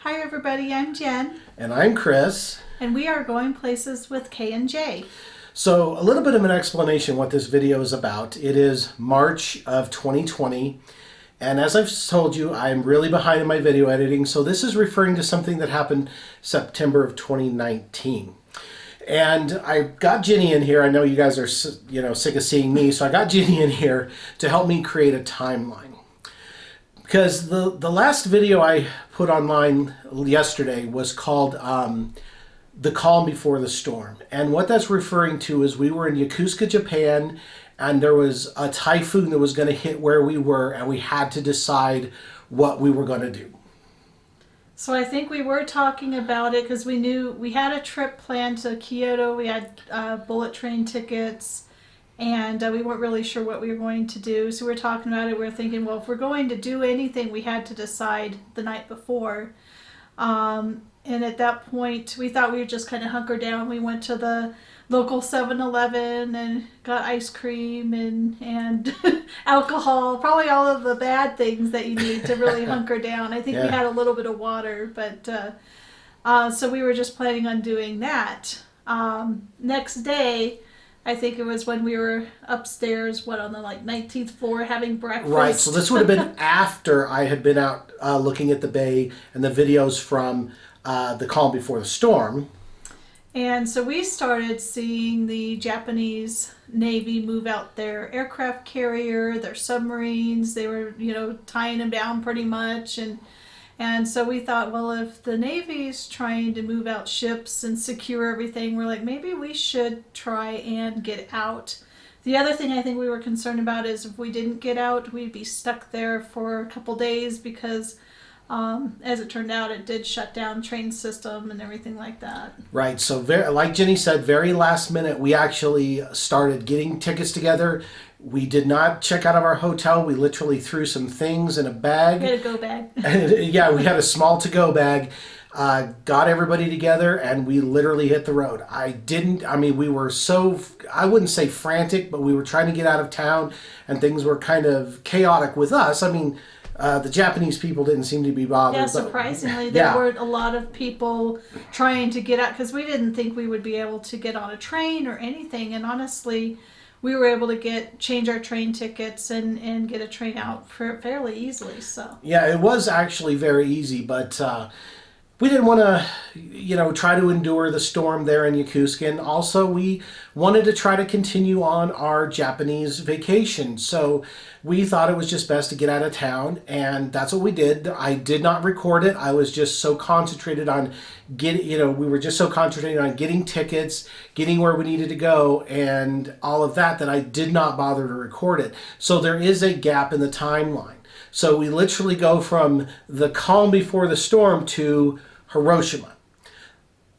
Hi everybody, I'm Jen, And I'm Chris. and we are going places with K and J. So, a little bit of an explanation what this video is about. It is March of 2020, and as I've told you, I'm really behind in my video editing, so this is referring to something that happened September of 2019. And I got Ginny in here. I know you guys are sick of seeing me, so I got Ginny in here to help me create a timeline. Because the last video I put online yesterday was called The Calm Before the Storm. And what that's referring to is we were in Yokosuka, Japan, and there was a typhoon that was going to hit where we were, and we had to decide what we were going to do. So I think we were talking about it because we knew we had a trip planned to Kyoto. We had bullet train tickets, and we weren't really sure what we were going to do. So we were talking about it. We were thinking, well, if we're going to do anything, we had to decide the night before. And at that point, we thought we would just kind of hunker down. We went to the local 7-Eleven and got ice cream and alcohol, probably all of the bad things that you need to really hunker down. I think we had a little bit of water, but so we were just planning on doing that. Next day, I think it was when we were upstairs, on the 19th floor having breakfast. Right, so this would have been after I had been out looking at the bay and the videos from The Calm Before the Storm. And so we started seeing the Japanese Navy move out their aircraft carrier, their submarines. They were, tying them down pretty much. And so we thought, well, if the Navy's trying to move out ships and secure everything, we're like, maybe we should try and get out. The other thing I think we were concerned about is if we didn't get out, we'd be stuck there for a couple days because as it turned out, it did shut down train system and everything like that. Right. So, like Jenny said, very last minute, we actually started getting tickets together. We did not check out of our hotel. We literally threw some things in a bag. We had a go bag. Yeah, we had a small to-go bag. Got everybody together, and we literally hit the road. We were so, I wouldn't say frantic, but we were trying to get out of town, and things were kind of chaotic with us. The Japanese people didn't seem to be bothered. Yeah, surprisingly, there weren't a lot of people trying to get out because we didn't think we would be able to get on a train or anything. And honestly, we were able to change our train tickets and get a train out fairly easily. So yeah, it was actually very easy, but we didn't want to, try to endure the storm there in Yokosuka. And also, we wanted to try to continue on our Japanese vacation. So we thought it was just best to get out of town, and that's what we did. I did not record it. I was just so concentrated on we were just so concentrated on getting tickets, getting where we needed to go, and all of that I did not bother to record it. So there is a gap in the timeline. So we literally go from The Calm Before the Storm to Hiroshima.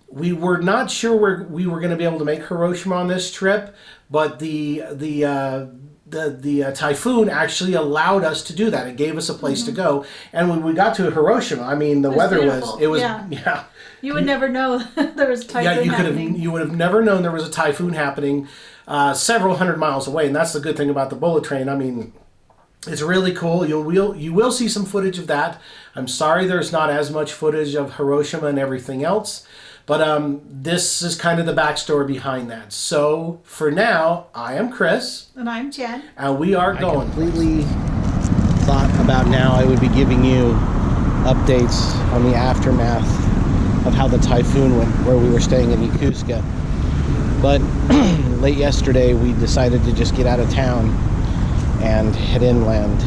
We were not sure we were going to be able to make Hiroshima on this trip, but the typhoon actually allowed us to do that. It gave us a place to go. And when we got to Hiroshima, the weather beautiful. Yeah. You would never know there was a typhoon happening. You would have never known there was a typhoon happening several hundred miles away. And that's the good thing about the bullet train. It's really cool. You will see some footage of that. I'm sorry there's not as much footage of Hiroshima and everything else. But this is kind of the backstory behind that. So for now, I am Chris. And I'm Jen. And we are going. I completely thought about now I would be giving you updates on the aftermath of how the typhoon went where we were staying in Yokosuka. But late yesterday, we decided to just get out of town and head inland.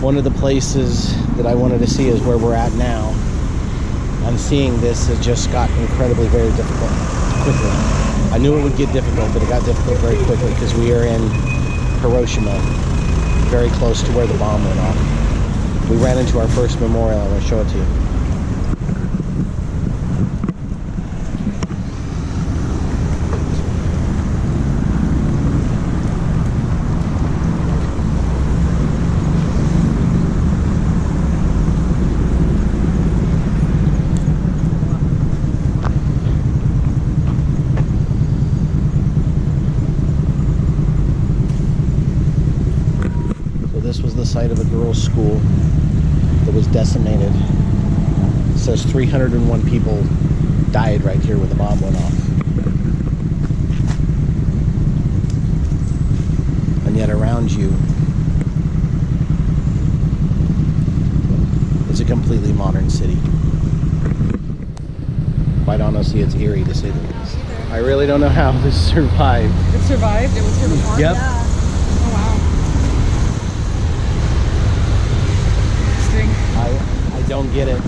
One of the places that I wanted to see is where we're at now. And seeing this, it just got incredibly very difficult quickly. I knew it would get difficult, but it got difficult very quickly because we are in Hiroshima, very close to where the bomb went off. We ran into our first memorial. I'm going to show it to you. This was the site of a girls' school that was decimated says 301 people died right here when the bomb went off. And yet around you is a completely modern city. Quite honestly, it's eerie to say the least. I really don't know how this survived. It survived? It was here before? Yep. Yeah. Oh, wow. Interesting. I don't get it.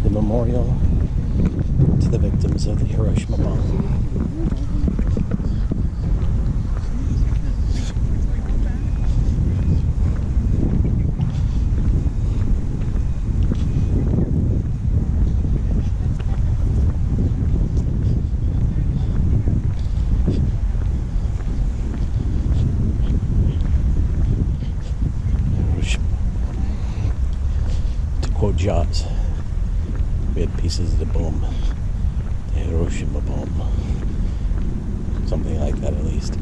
The memorial to the victims of the Hiroshima bomb. To quote Jaws, we had pieces of the bomb, the Hiroshima bomb. Something like that, at least.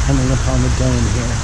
Coming upon the dome here.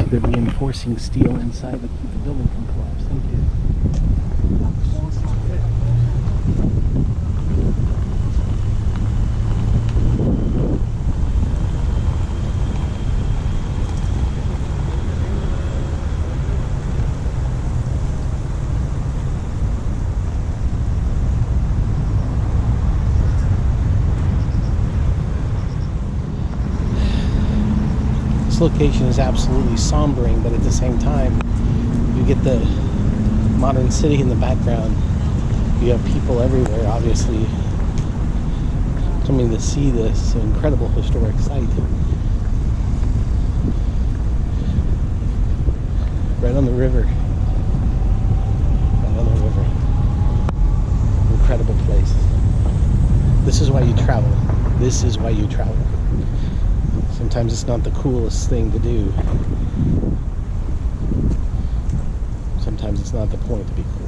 They're reinforcing steel inside to keep the building from collapsing. This location is absolutely sombering, but at the same time, you get the modern city in the background. You have people everywhere, obviously, coming to see this incredible historic site. Right on the river. Right on the river. Incredible place. This is why you travel. This is why you travel. Sometimes it's not the coolest thing to do. Sometimes it's not the point to be cool.